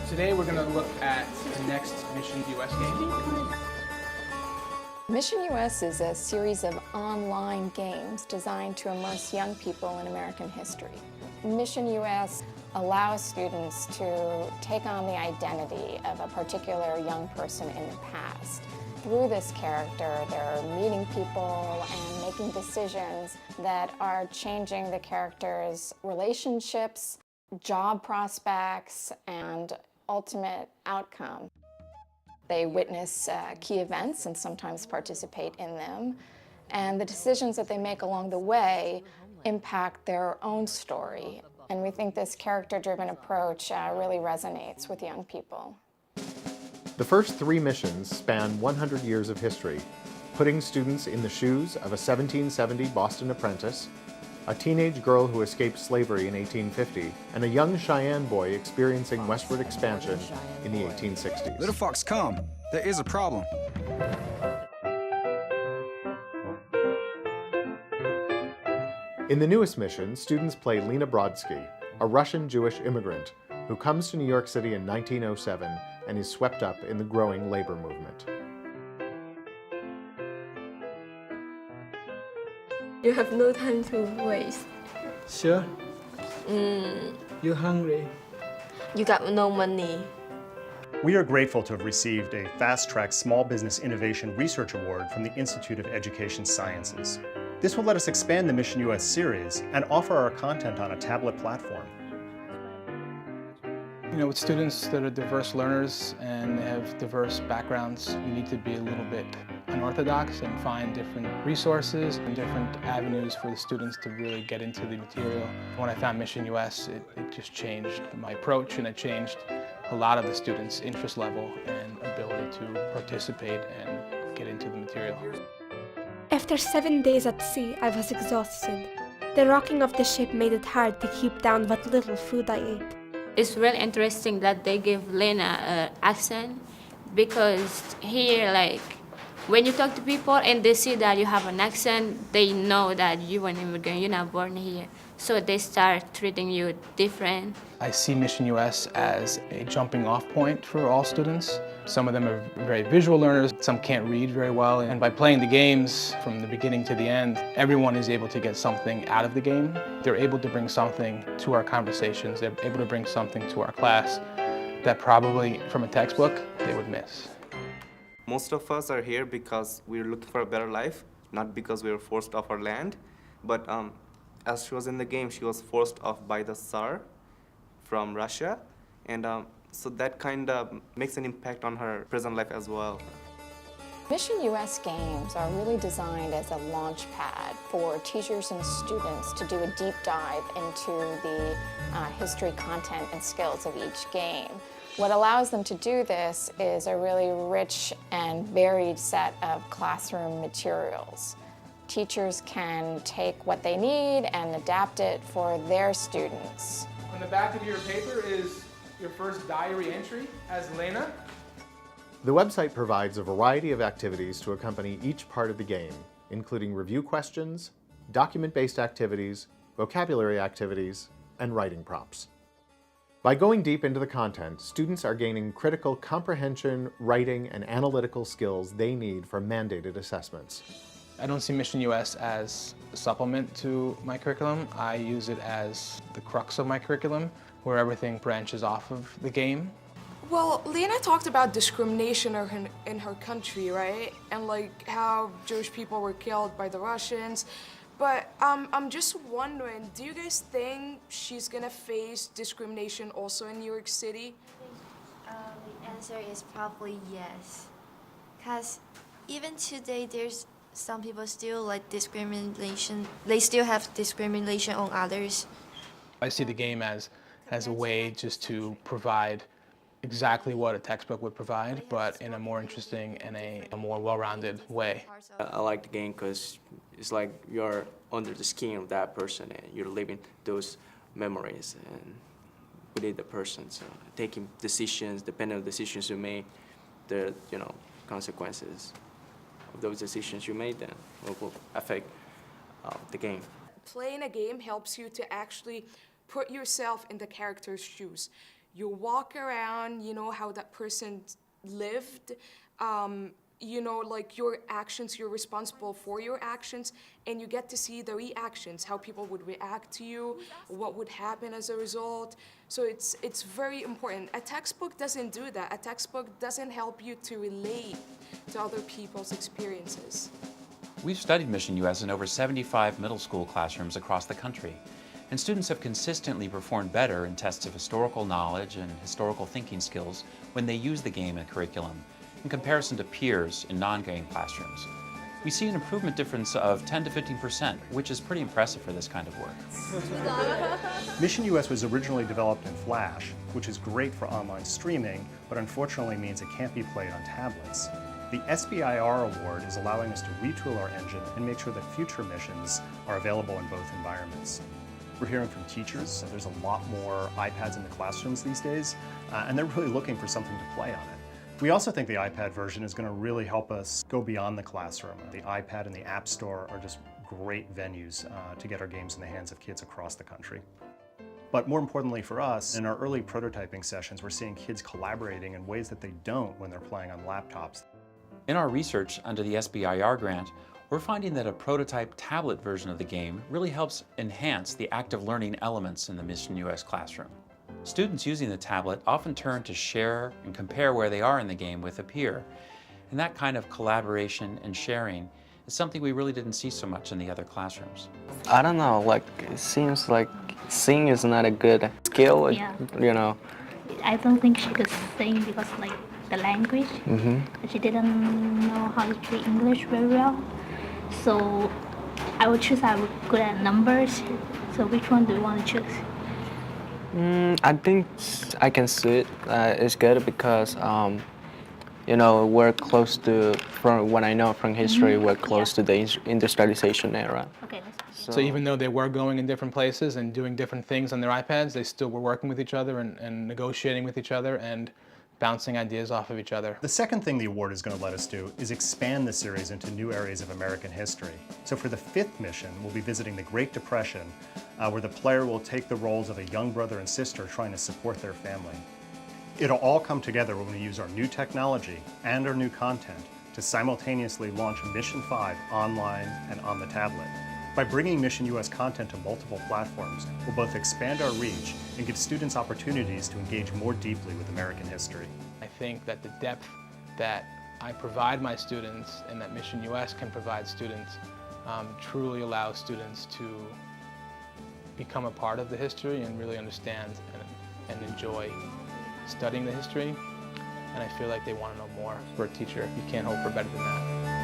Today we're going to look at the next Mission US game. Mission US is a series of online games designed to immerse young people in American history. Mission US allows students to take on the identity of a particular young person in the past. Through this character, they're meeting people and making decisions that are changing the character's relationships, job prospects, and ultimate outcome. They witness key events and sometimes participate in them, and the decisions that they make along the way impact their own story. And we think this character-driven approach really resonates with young people. The first 3 missions span 100 years of history, putting students in the shoes of a 1770 Boston apprentice, a teenage girl who escaped slavery in 1850, and a young Cheyenne boy experiencing westward expansion in the 1860s. Little Fox, come. There is a problem. In the newest mission, students play Lena Brodsky, a Russian Jewish immigrant who comes to New York City in 1907 and is swept up in the growing labor movement. You have no time to waste. Sure? You're hungry? You got no money. We are grateful to have received a Fast Track Small Business Innovation Research Award from the Institute of Education Sciences. This will let us expand the Mission US series and offer our content on a tablet platform. You know, with students that are diverse learners and have diverse backgrounds, you need to be a little bit unorthodox and find different resources and different avenues for the students to really get into the material. When I found Mission US, it just changed my approach, and it changed a lot of the students' interest level and ability to participate and get into the material. After 7 days at sea, I was exhausted. The rocking of the ship made it hard to keep down what little food I ate. It's really interesting that they give Lena an accent, because here, like, when you talk to people and they see that you have an accent, they know that you're an immigrant, you're not born here. So they start treating you different. I see Mission US as a jumping off point for all students. Some of them are very visual learners, some can't read very well, and by playing the games from the beginning to the end, everyone is able to get something out of the game. They're able to bring something to our conversations, they're able to bring something to our class that probably from a textbook they would miss. Most of us are here because we're looking for a better life, not because we were forced off our land. But as she was in the game, she was forced off by the Tsar from Russia, and so that kind of makes an impact on her present life as well. Mission US games are really designed as a launch pad for teachers and students to do a deep dive into the history, content, and skills of each game. What allows them to do this is a really rich and varied set of classroom materials. Teachers can take what they need and adapt it for their students. On the back of your paper is your first diary entry as Lena. The website provides a variety of activities to accompany each part of the game, including review questions, document-based activities, vocabulary activities, and writing prompts. By going deep into the content, students are gaining critical comprehension, writing, and analytical skills they need for mandated assessments. I don't see Mission US as a supplement to my curriculum. I use it as the crux of my curriculum, where everything branches off of the game. Well, Lena talked about discrimination in her country, right? And like how Jewish people were killed by the Russians. But I'm just wondering, do you guys think she's gonna face discrimination also in New York City? The answer is probably yes. Because even today, there's some people still like discrimination. They still have discrimination on others. I see the game as a way just to provide exactly what a textbook would provide, but in a more interesting and a more well-rounded way. I like the game because it's like you're under the skin of that person and you're living those memories and within the person. So taking decisions, depending on the decisions you make, the consequences of those decisions you made then will affect the game. Playing a game helps you to actually put yourself in the character's shoes. You walk around, you know how that person lived, you know, like your actions, you're responsible for your actions, and you get to see the reactions, how people would react to you, what would happen as a result. So it's very important. A textbook doesn't do that. A textbook doesn't help you to relate to other people's experiences. We've studied Mission US in over 75 middle school classrooms across the country, and students have consistently performed better in tests of historical knowledge and historical thinking skills when they use the game in curriculum, in comparison to peers in non-game classrooms. We see an improvement difference of 10 to 15%, which is pretty impressive for this kind of work. Mission US was originally developed in Flash, which is great for online streaming, but unfortunately means it can't be played on tablets. The SBIR award is allowing us to retool our engine and make sure that future missions are available in both environments. We're hearing from teachers that there's a lot more iPads in the classrooms these days, and they're really looking for something to play on it. We also think the iPad version is going to really help us go beyond the classroom. The iPad and the App Store are just great venues to get our games in the hands of kids across the country. But more importantly for us, in our early prototyping sessions, we're seeing kids collaborating in ways that they don't when they're playing on laptops. In our research under the SBIR grant, we're finding that a prototype tablet version of the game really helps enhance the active learning elements in the Mission US classroom. Students using the tablet often turn to share and compare where they are in the game with a peer. And that kind of collaboration and sharing is something we really didn't see so much in the other classrooms. I don't know, like, it seems like sing is not a good skill, Yeah. you know. I don't think she could sing because like the language. She didn't know how to speak English very well. So I would choose I would good at numbers. So which one do you want to choose? I think I can see it. It's good because, you know, we're close to, from what I know from history, we're close to the industrialization era. Okay. So even though they were going in different places and doing different things on their iPads, they still were working with each other and negotiating with each other and bouncing ideas off of each other. The second thing the award is going to let us do is expand the series into new areas of American history. So for the 5th mission, we'll be visiting the Great Depression, where the player will take the roles of a young brother and sister trying to support their family. It'll all come together when we use our new technology and our new content to simultaneously launch Mission 5 online and on the tablet. By bringing Mission US content to multiple platforms, we'll both expand our reach and give students opportunities to engage more deeply with American history. I think that the depth that I provide my students and that Mission US can provide students truly allows students to become a part of the history and really understand and enjoy studying the history. And I feel like they want to know more. For a teacher, you can't hope for better than that.